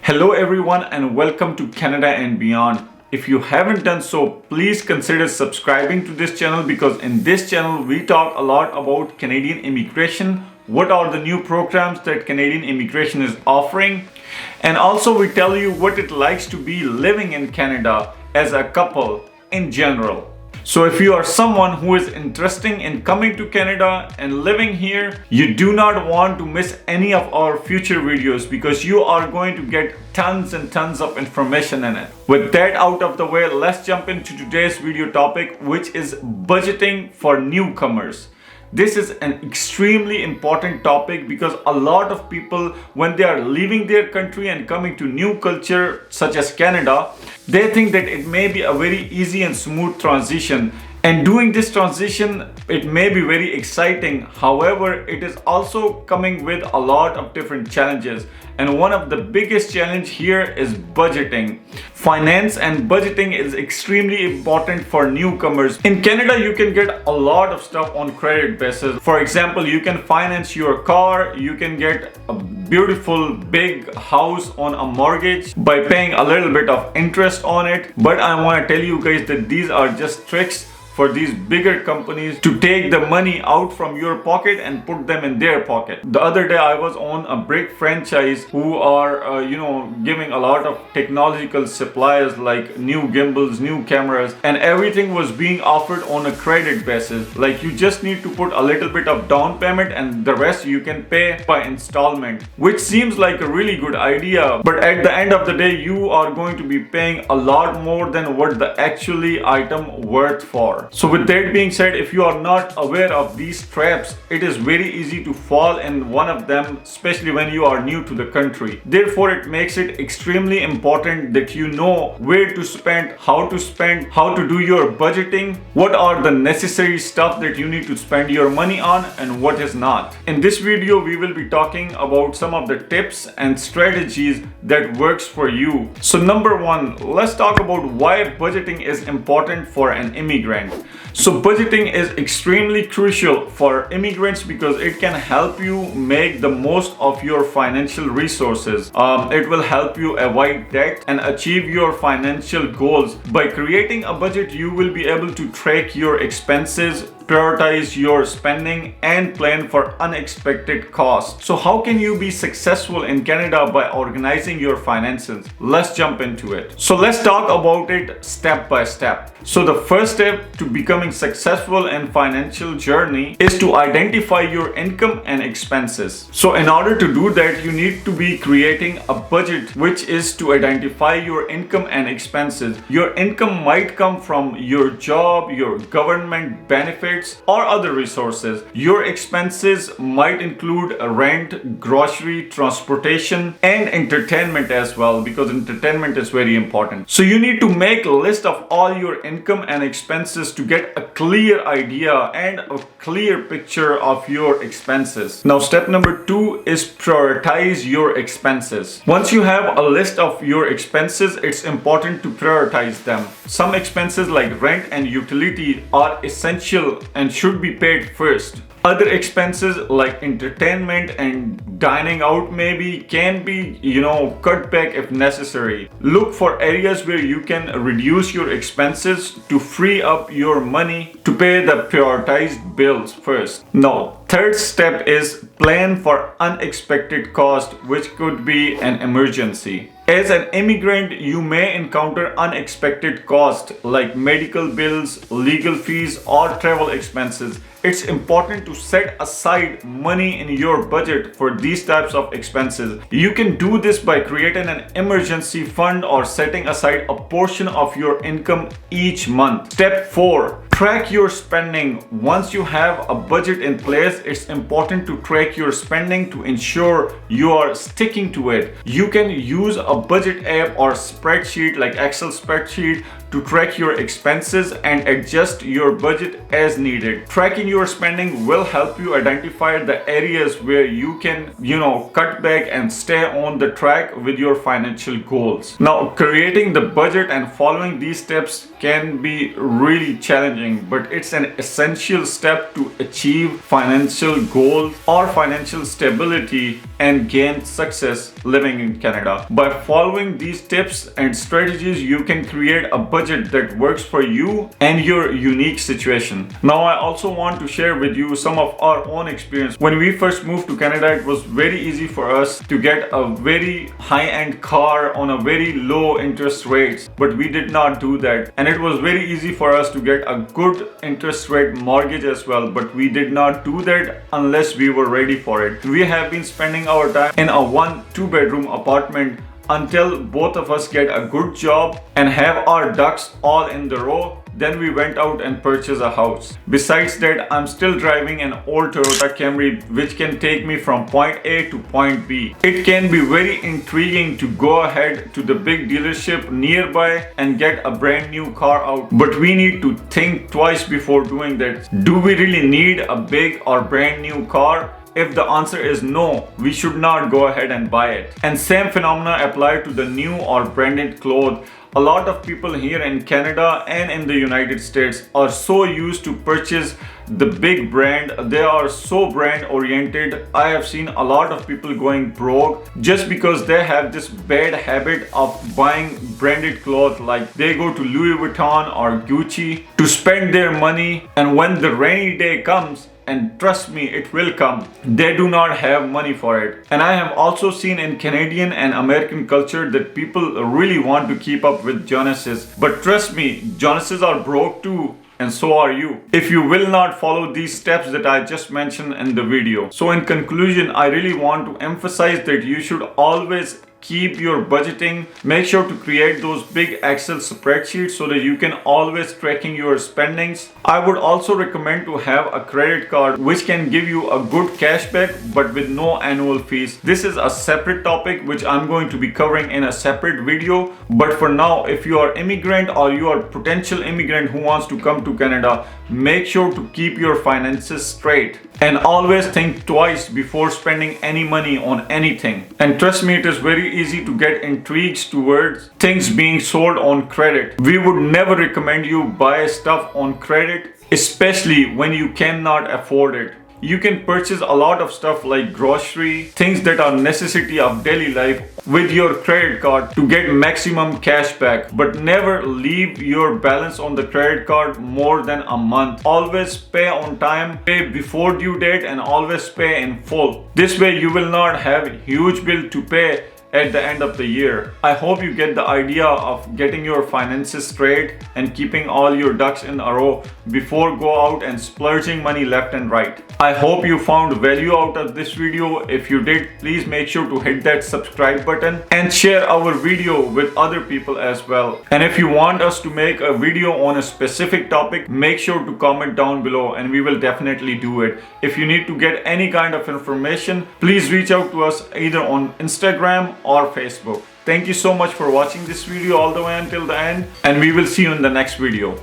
Hello everyone and welcome to Canada and Beyond. If you haven't done so, please consider subscribing to this channel because in this channel we talk a lot about Canadian immigration, what are the new programs that Canadian immigration is offering, and also we tell you what it likes to be living in Canada as a couple in general. So if you are someone who is interested in coming to Canada and living here, you do not want to miss any of our future videos because you are going to get tons and tons of information in it. With that out of the way, let's jump into today's video topic, which is budgeting for newcomers. This is an extremely important topic because a lot of people, when they are leaving their country and coming to new culture such as Canada, they think that it may be a very easy and smooth transition. And doing this transition, it may be very exciting. However, it is also coming with a lot of different challenges. And one of the biggest challenge here is budgeting. Finance and budgeting is extremely important for newcomers. In Canada, you can get a lot of stuff on credit basis. For example, you can finance your car, you can get a beautiful big house on a mortgage by paying a little bit of interest on it. But I want to tell you guys that these are just tricks for these bigger companies to take the money out from your pocket and put them in their pocket. The other day I was on a brick franchise who are giving a lot of technological supplies like new gimbals, new cameras, and everything was being offered on a credit basis. Like you just need to put a little bit of down payment and the rest you can pay by installment, which seems like a really good idea, but at the end of the day you are going to be paying a lot more than what the actually item worth for. So with that being said, if you are not aware of these traps, it is very easy to fall in one of them, especially when you are new to the country. Therefore, it makes it extremely important that you know where to spend, how to do your budgeting, what are the necessary stuff that you need to spend your money on and what is not. In this video, we will be talking about some of the tips and strategies that works for you. So number one, let's talk about why budgeting is important for an immigrant. So budgeting is extremely crucial for immigrants because it can help you make the most of your financial resources. It will help you avoid debt and achieve your financial goals. By creating a budget, you will be able to track your expenses, prioritize your spending, and plan for unexpected costs. So how can you be successful in Canada by organizing your finances? Let's jump into it. So let's talk about it step by step. So the first step to becoming successful in financial journey is to identify your income and expenses. So in order to do that, you need to be creating a budget, which is to identify your income and expenses. Your income might come from your job, your government benefits, or other resources. Your expenses might include rent, grocery, transportation, and entertainment as well, because entertainment is very important. So you need to make a list of all your income and expenses to get a clear idea and a clear picture of your expenses. Now step number two is prioritize your expenses. Once you have a list of your expenses, it's important to prioritize them. Some expenses like rent and utility are essential and should be paid first. Other expenses like entertainment and dining out maybe can be, cut back if necessary. Look for areas where you can reduce your expenses to free up your money to pay the prioritized bills first. Now, third step is plan for unexpected cost, which could be an emergency. As an immigrant, you may encounter unexpected costs like medical bills, legal fees, or travel expenses. It's important to set aside money in your budget for these types of expenses. You can do this by creating an emergency fund or setting aside a portion of your income each month. Step 4. Track your spending. Once you have a budget in place, it's important to track your spending to ensure you are sticking to it. You can use a budget app or spreadsheet like Excel spreadsheet to track your expenses and adjust your budget as needed. Tracking your spending will help you identify the areas where you can, cut back and stay on the track with your financial goals. Now, creating the budget and following these steps can be really challenging living, but it's an essential step to achieve financial goals or financial stability and gain success living in Canada. By following these tips and strategies, you can create a budget that works for you and your unique situation. Now, I also want to share with you some of our own experience. When we first moved to Canada, it was very easy for us to get a very high-end car on a very low interest rates, but we did not do that. And it was very easy for us to get a good interest rate mortgage as well, but we did not do that unless we were ready for it. We have been spending our time in a 1-2 bedroom apartment until both of us get a good job and have our ducks all in the row. Then we went out and purchased a house. Besides that, I'm still driving an old Toyota Camry which can take me from point A to point B. It can be very intriguing to go ahead to the big dealership nearby and get a brand new car out. But we need to think twice before doing that. Do we really need a big or brand new car? If the answer is no, we should not go ahead and buy it. And same phenomena apply to the new or branded clothes. A lot of people here in Canada and in the United States are so used to purchase the big brand. They are so brand oriented. I have seen a lot of people going broke just because they have this bad habit of buying branded clothes. Like they go to Louis Vuitton or Gucci to spend their money, and when the rainy day comes, and trust me, it will come, they do not have money for it. And I have also seen in Canadian and American culture that people really want to keep up with Jonases. But trust me, Jonases are broke too, and so are you, if you will not follow these steps that I just mentioned in the video. So in conclusion, I really want to emphasize that you should always keep your budgeting. Make sure to create those big Excel spreadsheets so that you can always tracking your spendings. I would also recommend to have a credit card which can give you a good cashback but with no annual fees. This is a separate topic which I'm going to be covering in a separate video. But for now, if you are immigrant or you are potential immigrant who wants to come to Canada, make sure to keep your finances straight and always think twice before spending any money on anything. And trust me, it is very easy to get intrigued towards things being sold on credit. We would never recommend you buy stuff on credit, especially when you cannot afford it. You can purchase a lot of stuff like grocery, things that are necessity of daily life with your credit card to get maximum cash back. But never leave your balance on the credit card more than a month. Always pay on time, pay before due date, and always pay in full. This way you will not have a huge bill to pay at the end of the year. I hope you get the idea of getting your finances straight and keeping all your ducks in a row before go out and splurging money left and right. I hope you found value out of this video. If you did, please make sure to hit that subscribe button and share our video with other people as well. And if you want us to make a video on a specific topic, make sure to comment down below and we will definitely do it. If you need to get any kind of information, please reach out to us either on Instagram or Facebook. Thank you so much for watching this video all the way until the end, and we will see you in the next video.